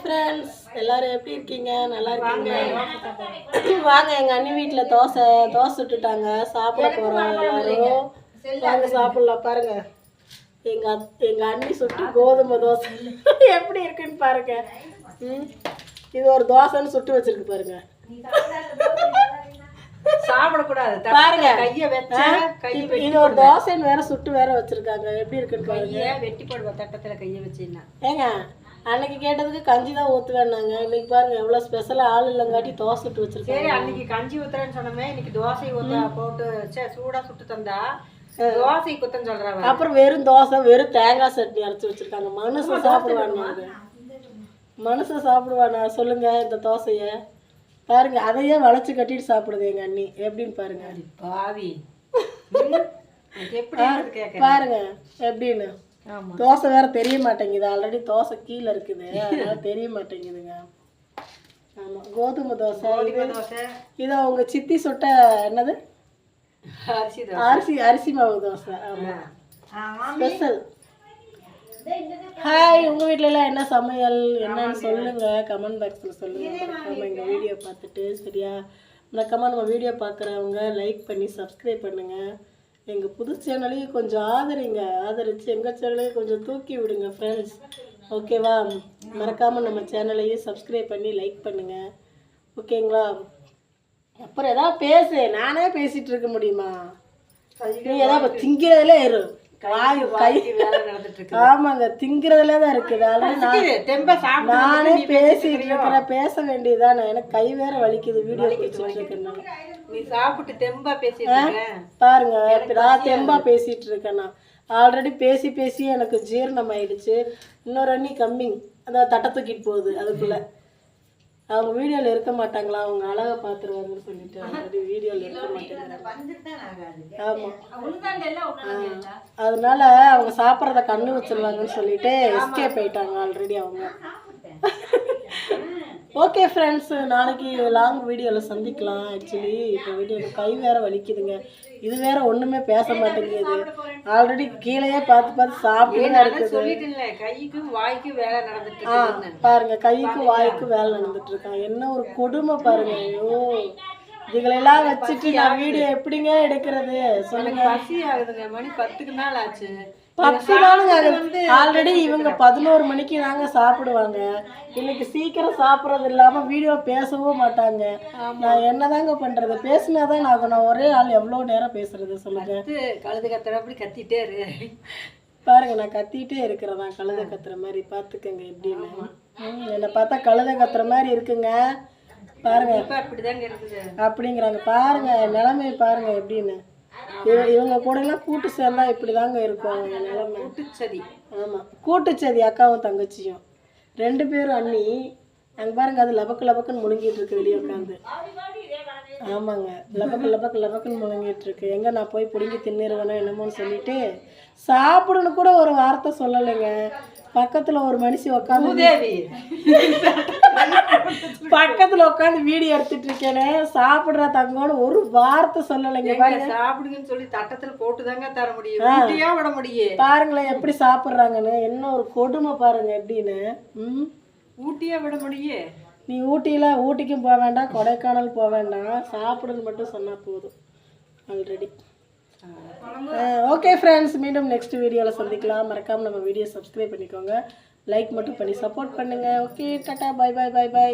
Friends, எல்லாரும் எப்படி இருக்கீங்க? நல்லா இருக்கீங்க? வாங்க, எங்கள் அண்ணி வீட்டில் தோசை சுட்டுட்டாங்க. சாப்பிட போகிறோம் எல்லாரும். வாங்க சாப்பிடலாம். பாருங்க, எங்கள் அண்ணி சுட்டு கோதுமை தோசை எப்படி இருக்குன்னு பாருங்க. இது ஒரு தோசைன்னு சுட்டு வச்சிருக்கு பாருங்க. சாப்பிடக்கூடாது பாருங்க, கையை வச்சா இது ஒரு தோசைன்னு வேற சுட்டு வேற வச்சிருக்காங்க. எப்படி இருக்குன்னு பாருங்க. வெட்டி போடுவா தட்டத்துல கையை வச்சுன்னா. ஏங்க, அன்னைக்கு கேட்டதுக்கு கஞ்சி தான் ஊற்றுவேன்னாங்க. இன்னைக்கு பாருங்க எவ்வளோ ஸ்பெஷலாக ஆள் இல்லைங்காட்டி தோசை சுட்டு வச்சிருக்கேன். சரி, அன்னைக்கு கஞ்சி ஊத்துறேன்னு சொன்னமே, இன்னைக்கு தோசை ஊத்த போட்டு சூடா சுட்டு தந்தா தோசை குத்தன்னு சொல்றாங்க. அப்புறம் வெறும் தோசை, வெறும் தேங்காய் சட்னி அரைச்சி வச்சிருக்காங்க. மனுஷன் சாப்பிடுவாங்க, மனுஷன் சாப்பிடுவானா சொல்லுங்க? இந்த தோசையை பாருங்க, அதையே வளைச்சு கட்டிட்டு சாப்பிடுது எங்க அண்ணி. எப்படின்னு பாருங்க. பாவி பாருங்க எப்படின்னு. தோசை வேற தெரிய மாட்டேங்குது. ஆல்ரெடி தோசை கீழே இருக்குது, அதனால தெரிய மாட்டேங்குதுங்க. ஆமா, கோதுமை தோசை. இது அவங்க சித்தி சுட்ட என்னது, அரிசி மாவு தோசை. ஆமா, ஸ்பெஷல். ஹாய், உங்கள் வீட்டில எல்லாம் என்ன சமையல் என்னன்னு சொல்லுங்க, கமெண்ட் பாக்ஸில் சொல்லுங்க. மறக்காம எங்கள் வீடியோ பார்த்துட்டு சரியா, மறக்காம நம்ம வீடியோ பார்க்குறவங்க லைக் பண்ணி சப்ஸ்கிரைப் பண்ணுங்க. எங்கள் புது சேனலையும் கொஞ்சம் ஆதரிச்சு எங்கள் சேனலையும் கொஞ்சம் தூக்கி விடுங்க ஃப்ரெண்ட்ஸ். ஓகேவா? மறக்காமல் நம்ம சேனலையும் சப்ஸ்கிரைப் பண்ணி லைக் பண்ணுங்கள். ஓகேங்களா? அப்புறம் எதாவது பேசு, நானே பேசிகிட்டு இருக்க முடியுமா? நீ எதாவது திங்கிறதுல இரு. ஆமாங்க, திங்கிறதுல தான் இருக்குது. நானே பேசிட்டு இருக்கிற, பேச வேண்டியதானே. எனக்கு கை வேற வலிக்குது வீடியோ பேசிட்டு இருக்கேன். நீ சாப்பிட்டு தெம்பா பேசிட்டு பாருங்க, நான் தெம்பா பேசிட்டு இருக்கேன். நான் ஆல்ரெடி பேசி எனக்கு ஜீரணம் ஆயிடுச்சு. இன்னொரு அண்ணி கம்மிங், அந்த தட்டை தூக்கிட்டு போகுது. அதுக்குள்ள அவங்க வீடியோவில் இருக்க மாட்டாங்களா, அவங்க அழகை பார்த்துருவாங்கன்னு சொல்லிட்டு ஆல்ரெடி வீடியோவில் இருக்க மாட்டேங்கிறாங்க. ஆமாம், அதனால அவங்க சாப்பிட்றத கண்ணு வச்சிருவாங்கன்னு சொல்லிட்டு எஸ்கேப் ஆயிட்டாங்க ஆல்ரெடி அவங்க. ஓகே ஃப்ரெண்ட்ஸ், நாளைக்கு லாங் வீடியோவில் சந்திக்கலாம். ஆக்சுவலி இப்போ வீடியோவில் கை வேறு வலிக்குதுங்க. இது வேற ஒன்றுமே பேச மாட்டேங்குது. ஆல்ரெடி கீழேயே பார்த்து சாப்பிட்டு இருக்குது. கைக்கும் வாய்க்கும் வேலை நடந்துட்டு பாருங்க, கைக்கும் வாய்க்கும் வேலை நடந்துட்டு இருக்காங்க. என்ன ஒரு கொடுமை பாருங்க. ஐயோ, இதுகளெல்லாம் வச்சுட்டு நான் வீடியோ எப்படிங்க எடுக்கிறது சொல்லுங்க? பசி ஆகுதுங்க, மணி 10க்கு மேல ஆச்சு. 10 நாளுங்க ஆல்ரெடி. இவங்க 11 மணிக்கு தாங்க சாப்பிடுவாங்க. இன்னைக்கு சீக்கிரம் சாப்பிட்றது இல்லாம வீடியோ பேசவும் மாட்டாங்க. நான் என்னதாங்க பண்றது? பேசினாதான் நான் ஒரே ஆள் எவ்வளோ நேரம் பேசுறது சொல்லுங்க? கழுது கத்துறப்படி கத்திட்டே இரு. பாருங்க, நான் கத்திட்டே இருக்கிறதா கழுத கத்துற மாதிரி. பார்த்துக்கங்க எப்படின்னு. என்னை பார்த்தா கழுத கத்துற மாதிரி இருக்குங்க. பாருங்க, அப்படிதாங்க இருக்குது அப்படிங்கிறாங்க. பாருங்க நிலைமை பாருங்க எப்படின்னு. இவங்க கூட எல்லாம் கூட்டு சேர்ந்தா இப்படிதாங்க இருக்கும் அவங்க நிலைமை. கூட்டுச்சதி. ஆமா, கூட்டுச்சதி. அக்காவும் தங்கச்சியும் 2 பேரும் அண்ணி. அங்க பாருங்க, அது லபக்குன்னு முழுங்கிட்டு இருக்கு வெளியே உட்காந்து. ஆமாங்க, லபக்குன்னு முழுங்கிட்டு இருக்கு. எங்க நான் போய் பிடுங்கி தின்னுருவேனா என்னமோன்னு சொல்லிட்டு சாப்பிடுன்னு கூட ஒரு வார்த்தை சொல்லலைங்க. பக்கத்துல ஒரு மனுஷி உட்காந்து பக்கத்துல உட்காந்து வீடியோ எடுத்துட்டு இருக்கேனே, சாப்பிடுற தங்கோன்னு ஒரு வார்த்தை சொல்லலைங்க. பாருங்க, சாப்பிடுங்கன்னு சொல்லி தட்டத்துல போட்டுதாங்க தர முடியும், விட முடியும். பாருங்களேன் எப்படி சாப்பிடுறாங்கன்னு. என்ன ஒரு கொடுமை பாருங்க எப்படின்னு. ஊட்டியா விட முடியும்? நீ ஊட்டிக்கும் போக வேண்டாம், கொடைக்கானல் போக வேண்டாம், சாப்பிடுன்னு மட்டும் சொன்னா போதும் ஆல்ரெடி. ஓகே ஃப்ரெண்ட்ஸ், மீண்டும் நெக்ஸ்ட் வீடியோவில் சந்திக்கலாம். மறக்காமல் நம்ம வீடியோ சப்ஸ்கிரைப் பண்ணிக்கோங்க, லைக் மட்டும் பண்ணி சப்போர்ட் பண்ணுங்கள். Okay, tata, by.